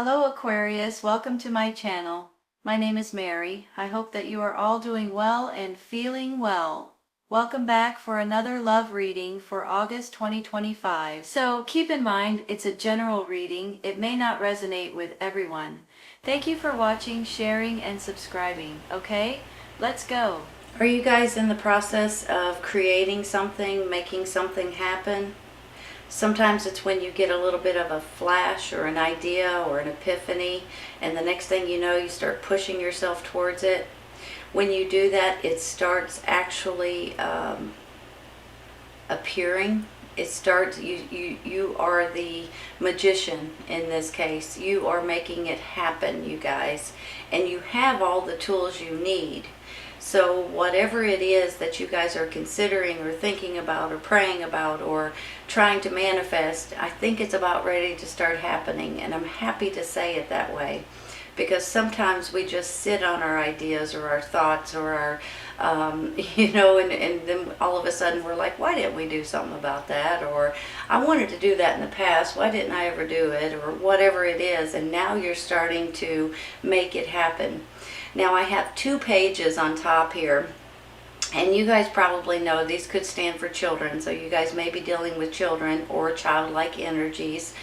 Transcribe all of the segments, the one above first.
Hello Aquarius, welcome to my channel. My name is Mary. I hope that you are all doing well and feeling well. Welcome back for another love reading for August 2025. So keep in mind, it's a general reading. It may not resonate with everyone. Thank you for watching, sharing, and subscribing. Okay, let's go. Are you guys in the process of creating something, making something happen? Sometimes it's when you get a little bit of a flash or an idea or an epiphany, and the next thing you know, you start pushing yourself towards it. When you do that, it starts actually appearing. It starts, you are the magician in this case. You are making it happen, you guys, and you have all the tools you need. So whatever it is that you guys are considering or thinking about or praying about or trying to manifest, I think it's about ready to start happening. And I'm happy to say it that way, because sometimes we just sit on our ideas or our thoughts or our, and then all of a sudden we're like, why didn't we do something about that? Or I wanted to do that in the past. Why didn't I ever do it? Or whatever it is. And now you're starting to make it happen. Now I have 2 pages on top here, and you guys probably know these could stand for children, so you guys may be dealing with children or childlike energies.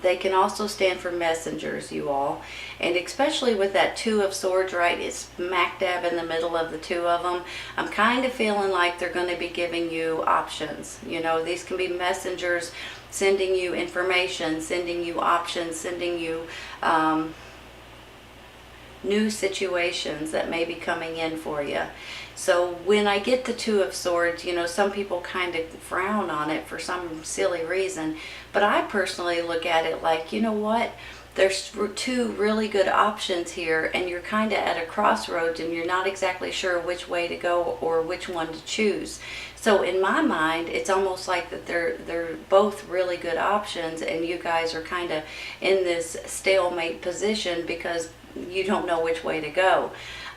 They can also stand for messengers, you all, and especially with that 2 of Swords right, it's smack dab in the middle of the 2 of them. I'm kind of feeling like they're going to be giving you options. You know, these can be messengers sending you information, sending you options, sending you new situations that may be coming in for you. So when I get the 2 of Swords, you know, some people kind of frown on it for some silly reason, but I personally look at it like, you know what, there's 2 really good options here, and you're kind of at a crossroads and you're not exactly sure which way to go or which one to choose. So in my mind, it's almost like that they're both really good options, and you guys are kind of in this stalemate position because you don't know which way to go.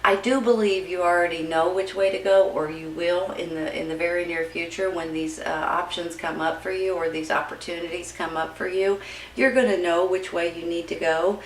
I do believe you already know which way to go, or you will in the very near future when these options come up for you or these opportunities come up for you. You're going to know which way you need to go.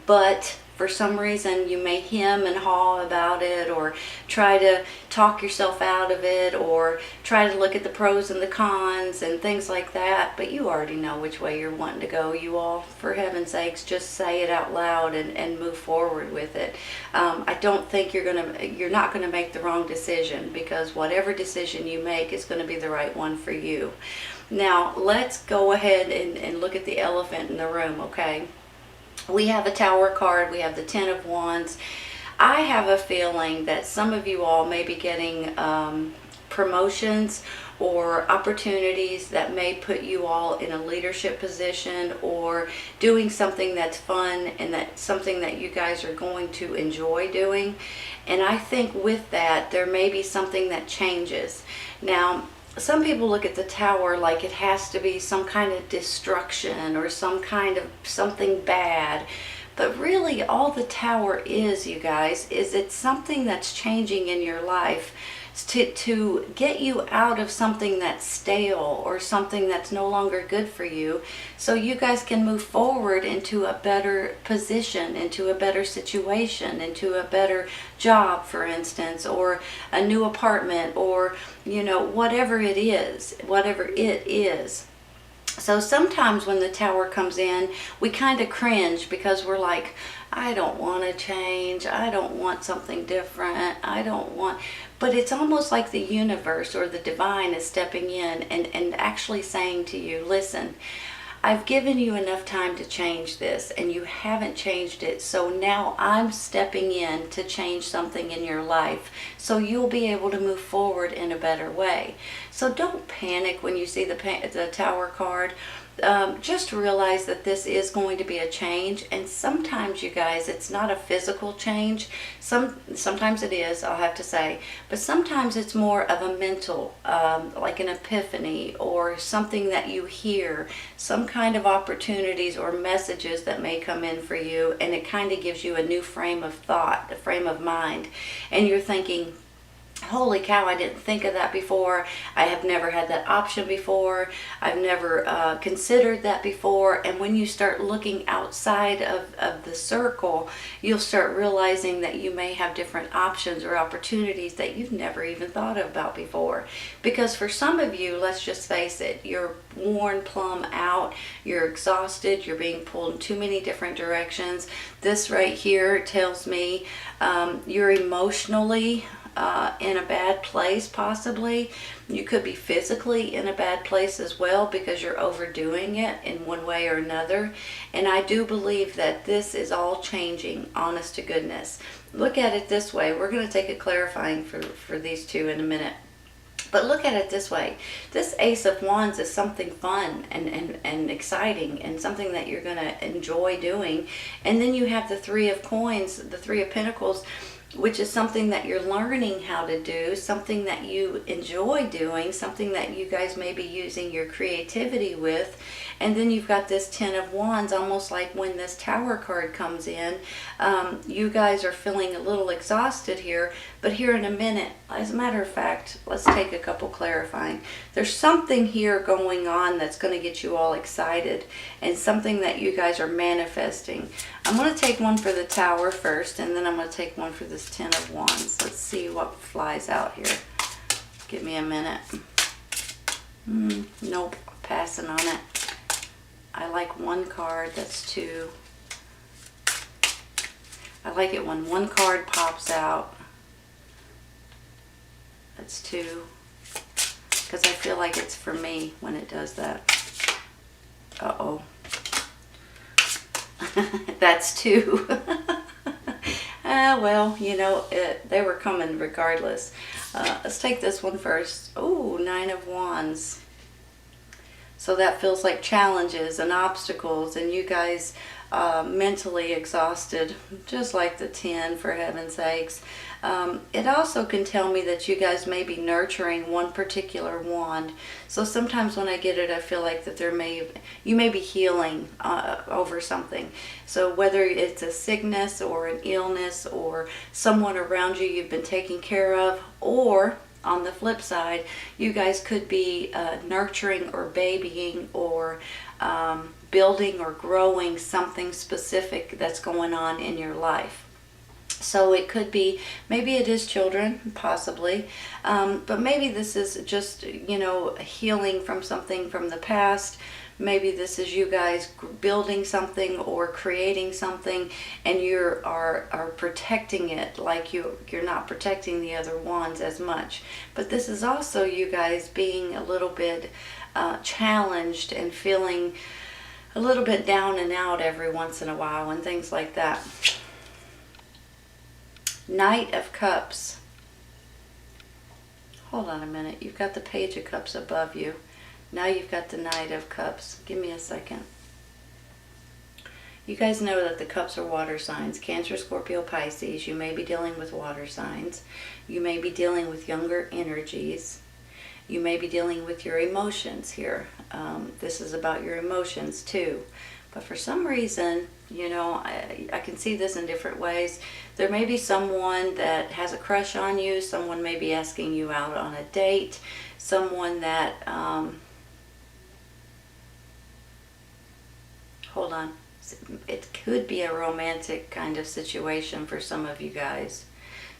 But for some reason you may hem and haw about it, or try to talk yourself out of it, or try to look at the pros and the cons and things like that. But you already know which way you're wanting to go, you all. For heaven's sakes, just say it out loud and move forward with it. I don't think you're not gonna make the wrong decision, because whatever decision you make is going to be the right one for you. Now let's go ahead and look at the elephant in the room, okay? We have a Tower card, we have the 10 of Wands. I have a feeling that some of you all may be getting promotions or opportunities that may put you all in a leadership position, or doing something that's fun and that's something that you guys are going to enjoy doing. And I think with that, there may be something that changes. Now, some people look at the Tower like it has to be some kind of destruction or some kind of something bad. But really all the Tower is, you guys, is it's something that's changing in your life to get you out of something that's stale or something that's no longer good for you, so you guys can move forward into a better position, into a better situation, into a better job, for instance, or a new apartment, or, you know, whatever it is. So sometimes when the Tower comes in, we kind of cringe because we're like, I don't want to change. I don't want something different. I don't want... But it's almost like the universe or the divine is stepping in and actually saying to you, listen, I've given you enough time to change this, and you haven't changed it. So now I'm stepping in to change something in your life, so you'll be able to move forward in a better way. So don't panic when you see the Tower card. Just realize that this is going to be a change, and sometimes, you guys, it's not a physical change. Sometimes it is, I'll have to say, but sometimes it's more of a mental, like an epiphany or something that you hear, some kind of opportunities or messages that may come in for you, and it kind of gives you a new frame of thought, a frame of mind, and you're thinking, holy cow, I didn't think of that before. I have never had that option before. I've never considered that before. And when you start looking outside of the circle, you'll start realizing that you may have different options or opportunities that you've never even thought about before. Because for some of you, let's just face it, you're worn plumb out, you're exhausted, you're being pulled in too many different directions. This right here tells me you're emotionally in a bad place, possibly. You could be physically in a bad place as well because you're overdoing it in one way or another. And I do believe that this is all changing, honest to goodness. Look at it this way. We're going to take a clarifying for these two in a minute. But look at it this way. This Ace of Wands is something fun and exciting and something that you're going to enjoy doing. And then you have the Three of Coins, the Three of Pentacles, which is something that you're learning how to do, something that you enjoy doing, something that you guys may be using your creativity with. And then you've got this Ten of Wands, almost like when this Tower card comes in, you guys are feeling a little exhausted here. But here in a minute, as a matter of fact, let's take a couple clarifying. There's something here going on that's going to get you all excited and something that you guys are manifesting. I'm going to take one for the Tower first, and then I'm going to take one for this Ten of Wands. Let's see what flies out here. Give me a minute. Nope, passing on it. I like one card, that's two. I like it when one card pops out. That's two. Because I feel like it's for me when it does that. Uh-oh. That's two. Well, you know, they were coming regardless. Let's take this one first. Oh, Nine of Wands. So that feels like challenges and obstacles, and you guys mentally exhausted, just like the 10, for heaven's sakes. It also can tell me that you guys may be nurturing one particular wand. So sometimes when I get it, I feel like that you may be healing over something. So whether it's a sickness or an illness or someone around you you've been taking care of, or on the flip side, you guys could be nurturing or babying or building or growing something specific that's going on in your life. So it could be, maybe it is children, possibly, but maybe this is just, you know, healing from something from the past. Maybe this is you guys building something or creating something, and you are protecting it like you're not protecting the other wands as much. But this is also you guys being a little bit challenged and feeling a little bit down and out every once in a while and things like that. Knight of Cups. Hold on a minute. You've got the Page of Cups above you. Now you've got the Knight of Cups. Give me a second. You guys know that the cups are water signs. Cancer, Scorpio, Pisces. You may be dealing with water signs. You may be dealing with younger energies. You may be dealing with your emotions here. This is about your emotions too. But for some reason, you know, I can see this in different ways. There may be someone that has a crush on you. Someone may be asking you out on a date. Someone that... hold on. It could be a romantic kind of situation for some of you guys.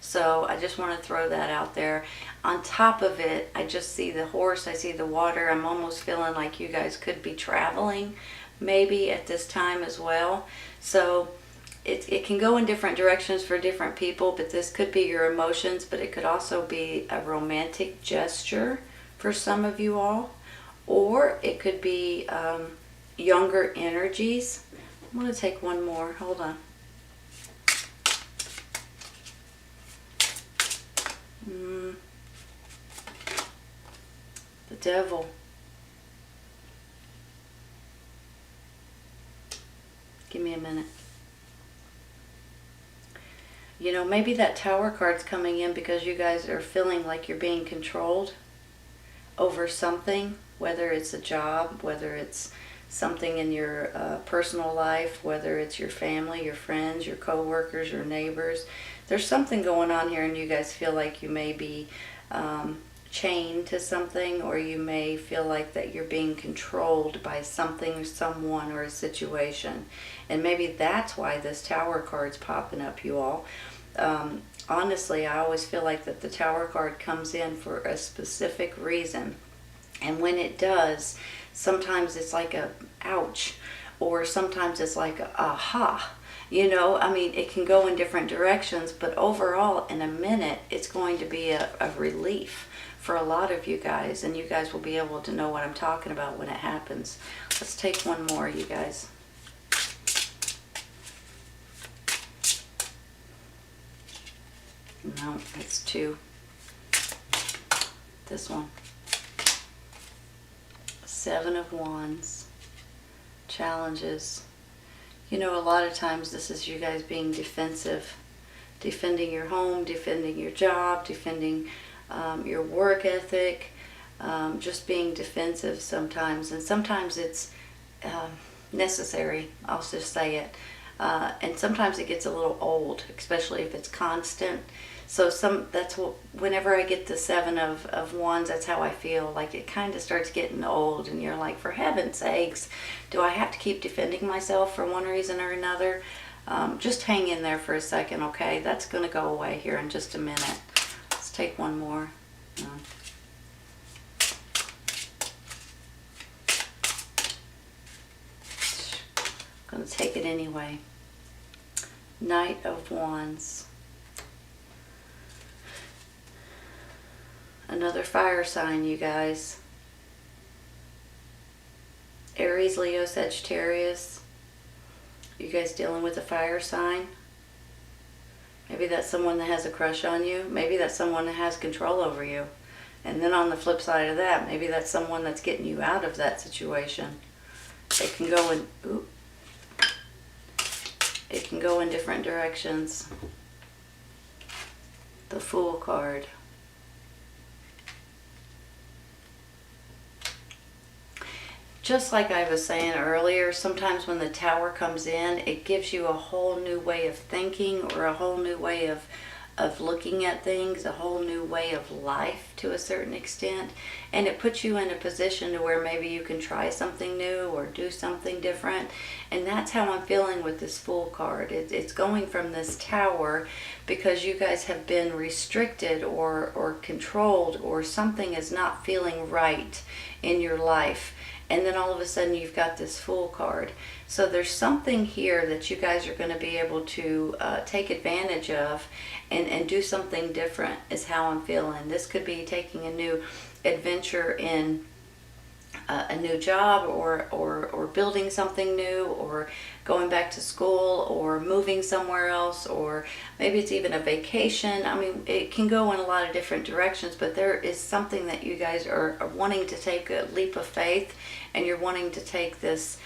So I just want to throw that out there. On top of it, I just see the horse. I see the water. I'm almost feeling like you guys could be traveling maybe at this time as well. So it can go in different directions for different people, but this could be your emotions, but it could also be a romantic gesture for some of you all. Or it could be younger energies. I'm going to take one more. Hold on. The Devil. Give me a minute. You know, maybe that Tower card's coming in because you guys are feeling like you're being controlled over something, whether it's a job, whether it's something in your personal life, whether it's your family, your friends, your co-workers, your neighbors. There's something going on here, and you guys feel like you may be chained to something, or you may feel like that you're being controlled by something or someone or a situation. And maybe that's why this Tower card's popping up, you all. Honestly, I always feel like that the Tower card comes in for a specific reason. And when it does, sometimes it's like a ouch, or sometimes it's like a aha. You know, I mean, it can go in different directions, but overall, in a minute, it's going to be a relief for a lot of you guys, and you guys will be able to know what I'm talking about when it happens. Let's take one more, you guys. No, it's two. This one. Seven of Wands. Challenges. You know, a lot of times this is you guys being defensive. Defending your home, defending your job, defending your work ethic. Just being defensive sometimes. And sometimes it's necessary. I'll just say it. And sometimes it gets a little old, especially if it's constant. So that's what, whenever I get the Seven of Wands, that's how I feel. Like it kind of starts getting old, and you're like, for heaven's sakes, do I have to keep defending myself for one reason or another? Just hang in there for a second, okay? That's going to go away here in just a minute. Let's take one more. No. I'm going to take it anyway. Knight of Wands. Another fire sign, you guys. Aries, Leo, Sagittarius. You guys dealing with a fire sign? Maybe that's someone that has a crush on you. Maybe that's someone that has control over you. And then on the flip side of that, maybe that's someone that's getting you out of that situation. It can go in, it can go in different directions. The Fool card. Just like I was saying earlier, sometimes when the Tower comes in, it gives you a whole new way of thinking, or a whole new way of looking at things, a whole new way of life to a certain extent. And it puts you in a position to where maybe you can try something new or do something different. And that's how I'm feeling with this Fool card. It's going from this Tower because you guys have been restricted or controlled, or something is not feeling right in your life. And then all of a sudden you've got this Fool card. So there's something here that you guys are going to be able to take advantage of and do something different, is how I'm feeling. This could be taking a new adventure in a new job, or building something new, or going back to school, or moving somewhere else, or maybe it's even a vacation. I mean, it can go in a lot of different directions, but there is something that you guys are wanting to take a leap of faith, and you're wanting to take this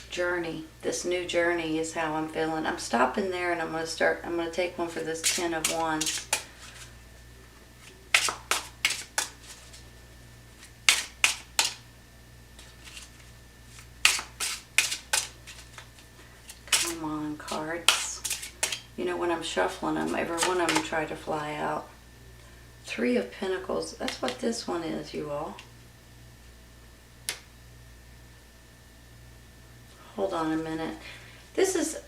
journey. This new journey is how I'm feeling. I'm stopping there, and I'm going to take one for this Ten of Wands. Cards. You know, when I'm shuffling them, every one of them try to fly out. Three of Pentacles. That's what this one is, you all. Hold on a minute. There's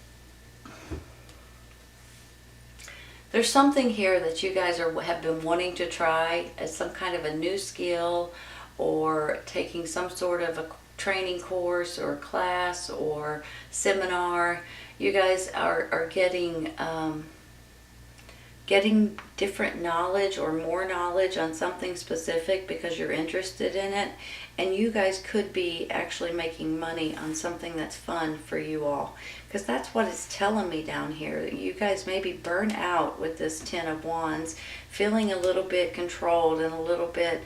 something here that you guys have been wanting to try as some kind of a new skill, or taking some sort of a training course or class or seminar. You guys are getting different knowledge or more knowledge on something specific because you're interested in it. And you guys could be actually making money on something that's fun for you all. Because that's what it's telling me down here. You guys may be burnt out with this Ten of Wands, feeling a little bit controlled and a little bit,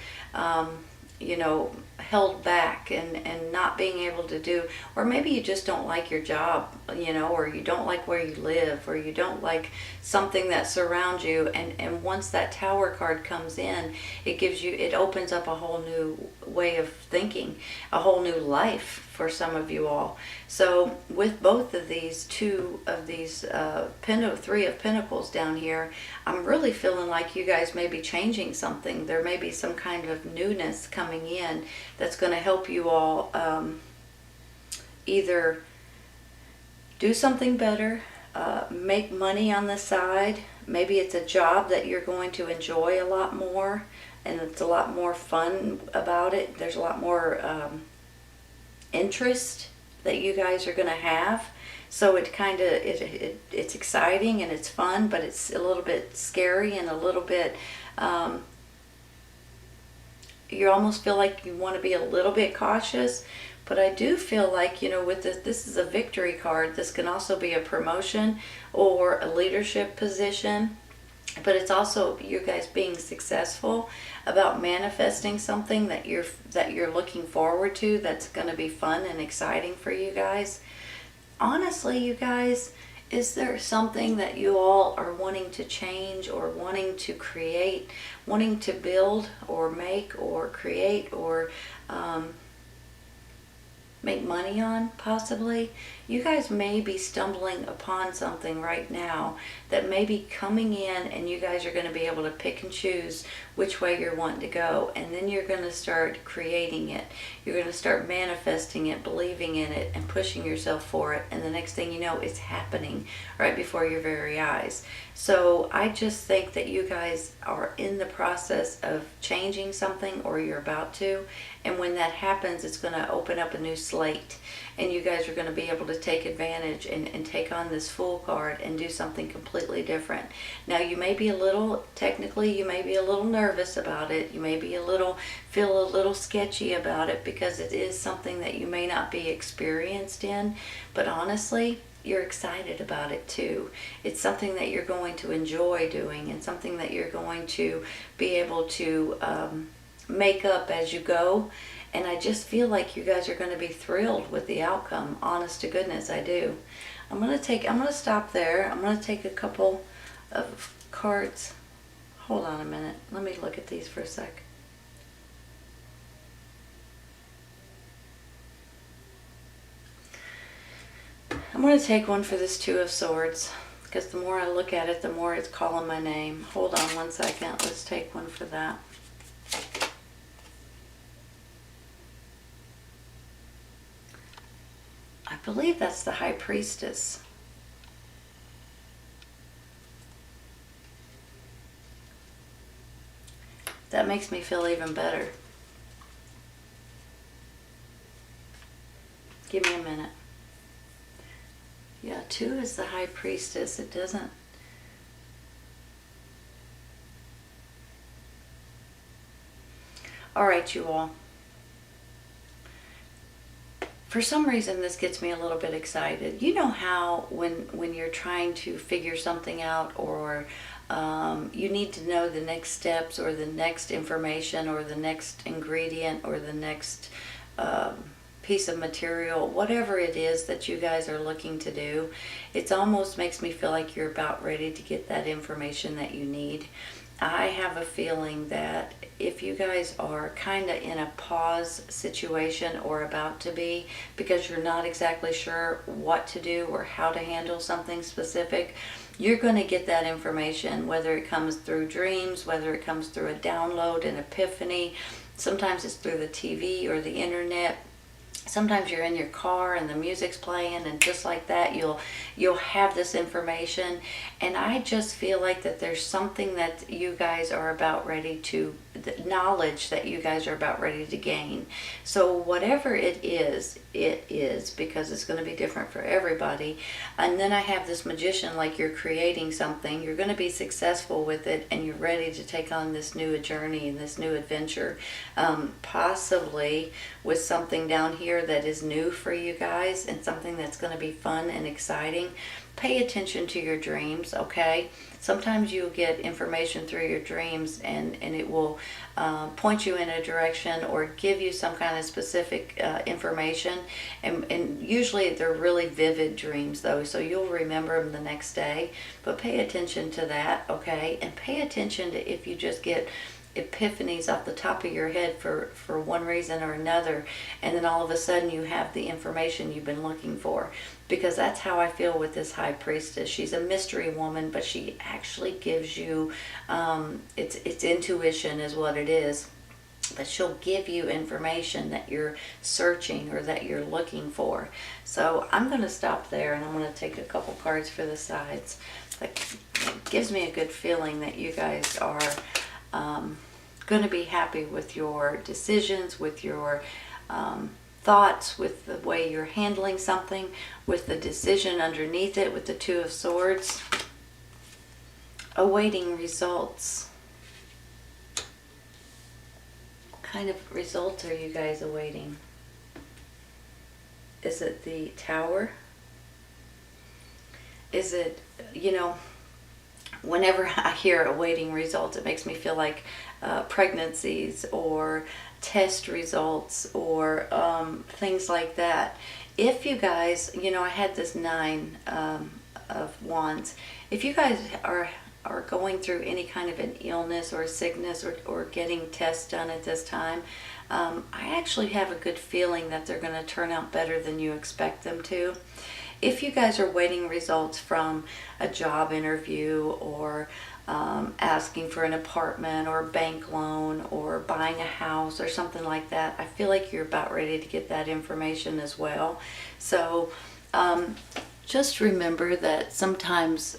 you know, held back and not being able to do, or maybe you just don't like your job, or you don't like where you live, or you don't like something that surrounds you. And once that Tower card comes in, it opens up a whole new way of thinking, a whole new life for some of you all. So with both of these, two of these Three of Pentacles down here, I'm really feeling like you guys may be changing something. There may be some kind of newness coming in that's going to help you all either do something better, make money on the side. Maybe it's a job that you're going to enjoy a lot more, and it's a lot more fun about it. There's a lot more interest that you guys are going to have. So it kind of it's exciting and it's fun, but it's a little bit scary and a little bit you almost feel like you want to be a little bit cautious. But I do feel like, with this is a victory card. This can also be a promotion or a leadership position. But it's also you guys being successful about manifesting something that you're looking forward to, that's going to be fun and exciting for you guys. Honestly, you guys, is there something that you all are wanting to change or wanting to create, wanting to build or make or create or make money on, possibly? You guys may be stumbling upon something right now that may be coming in, and you guys are going to be able to pick and choose which way you're wanting to go, and then you're going to start creating it. You're going to start manifesting it, believing in it, and pushing yourself for it, and the next thing you know, it's happening right before your very eyes. So I just think that you guys are in the process of changing something, or you're about to, and when that happens, it's going to open up a new slate, and you guys are going to be able to take advantage and take on this Fool card and do something completely different. Now, you may be technically you may be a little nervous about it. You may be feel a little sketchy about it, because it is something that you may not be experienced in, but honestly, you're excited about it too. It's something that you're going to enjoy doing, and something that you're going to be able to make up as you go. And I just feel like you guys are going to be thrilled with the outcome. Honest to goodness, I do. I'm going to stop there. I'm going to take a couple of cards. Hold on a minute. Let me look at these for a sec. I'm going to take one for this Two of Swords, because the more I look at it, the more it's calling my name. Hold on one second. Let's take one for that. I believe that's the High Priestess. That makes me feel even better. Give me a minute. Yeah, 2 is the High Priestess. It doesn't... All right, you all. For some reason, this gets me a little bit excited. You know how when you're trying to figure something out, or you need to know the next steps, or the next information, or the next ingredient, or the next piece of material, whatever it is that you guys are looking to do, it almost makes me feel like you're about ready to get that information that you need. I have a feeling that if you guys are kind of in a pause situation, or about to be, because you're not exactly sure what to do or how to handle something specific, you're going to get that information, whether it comes through dreams, whether it comes through a download, an epiphany. Sometimes it's through the TV or the internet. Sometimes you're in your car and the music's playing, and just like that, you'll have this information. And I just feel like that there's something that you guys are about ready to, the knowledge that you guys are about ready to gain. So whatever it is, because it's going to be different for everybody. And then I have this Magician, like you're creating something, you're going to be successful with it, and you're ready to take on this new journey and this new adventure, possibly with something down here here that is new for you guys and something that's going to be fun and exciting. Pay attention to your dreams, okay? Sometimes you'll get information through your dreams and it will point you in a direction or give you some kind of specific information. And usually they're really vivid dreams though, so you'll remember them the next day. But pay attention to that, okay? And pay attention to if you just get epiphanies off the top of your head for one reason or another, and then all of a sudden you have the information you've been looking for. Because that's how I feel with this high priestess. She's a mystery woman, but she actually gives you it's intuition is what it is, but she'll give you information that you're searching or that you're looking for. So I'm going to stop there, and I'm going to take a couple cards for the sides. It gives me a good feeling that you guys are going to be happy with your decisions, with your thoughts, with the way you're handling something, with the decision underneath it, with the Two of Swords. Awaiting results. What kind of results are you guys awaiting? Is it the Tower? Is it, whenever I hear awaiting results, it makes me feel like pregnancies or test results or things like that. If you guys, I had this Nine of Wands. If you guys are going through any kind of an illness or sickness or getting tests done at this time, I actually have a good feeling that they're going to turn out better than you expect them to. If you guys are waiting results from a job interview or asking for an apartment or a bank loan or buying a house or something like that, I feel like you're about ready to get that information as well. So just remember that sometimes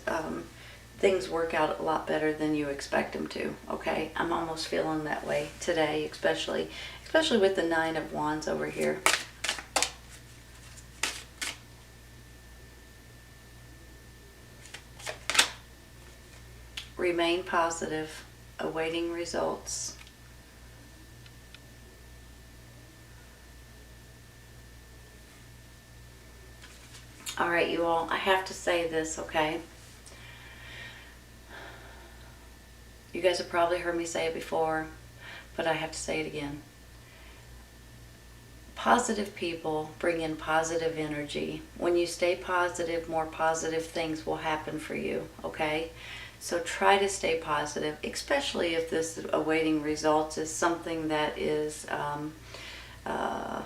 things work out a lot better than you expect them to, okay? I'm almost feeling that way today, especially with the Nine of Wands over here. Remain positive, awaiting results. All right, you all, I have to say this, okay? You guys have probably heard me say it before, but I have to say it again. Positive people bring in positive energy. When you stay positive, more positive things will happen for you, okay? So try to stay positive, especially if this awaiting results is something that is a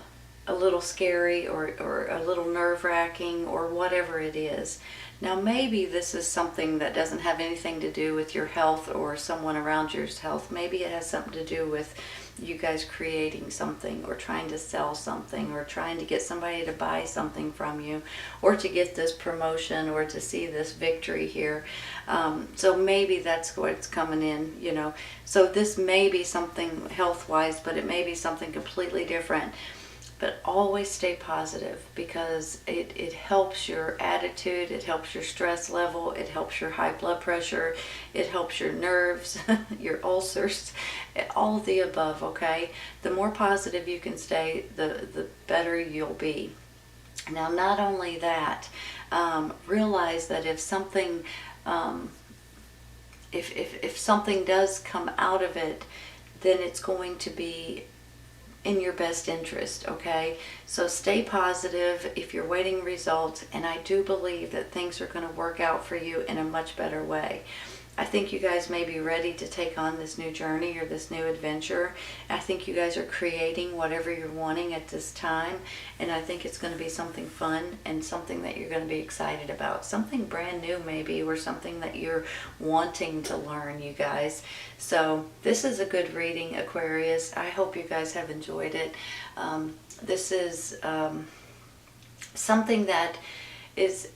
little scary or a little nerve-wracking or whatever it is. Now maybe this is something that doesn't have anything to do with your health or someone around your's health. Maybe it has something to do with you guys creating something or trying to sell something or trying to get somebody to buy something from you or to get this promotion or to see this victory here. So maybe that's what's coming in, So this may be something health-wise, but it may be something completely different. But always stay positive because it helps your attitude, it helps your stress level, it helps your high blood pressure, it helps your nerves, your ulcers, all of the above, okay? The more positive you can stay, the better you'll be. Now, not only that, realize that if something, if something does come out of it, then it's going to be in your best interest, okay? So stay positive if you're waiting results, and I do believe that things are going to work out for you in a much better way. I think you guys may be ready to take on this new journey or this new adventure. I think you guys are creating whatever you're wanting at this time, and I think it's going to be something fun and something that you're going to be excited about. Something brand new maybe, or something that you're wanting to learn, you guys. So this is a good reading, Aquarius. I hope you guys have enjoyed it. This is something that is...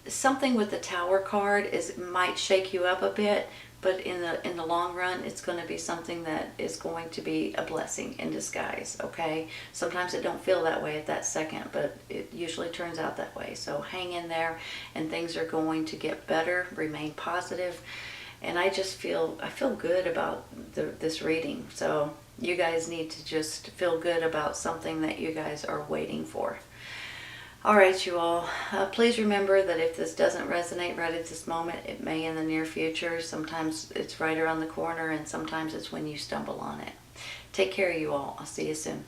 Something with the Tower card might shake you up a bit, but in the long run, it's going to be something that is going to be a blessing in disguise, okay? Sometimes it don't feel that way at that second, but it usually turns out that way. So hang in there, and things are going to get better. Remain positive, And I feel good about this reading. So you guys need to just feel good about something that you guys are waiting for. All right, you all. Please remember that if this doesn't resonate right at this moment, it may in the near future. Sometimes it's right around the corner, and sometimes it's when you stumble on it. Take care, you all. I'll see you soon.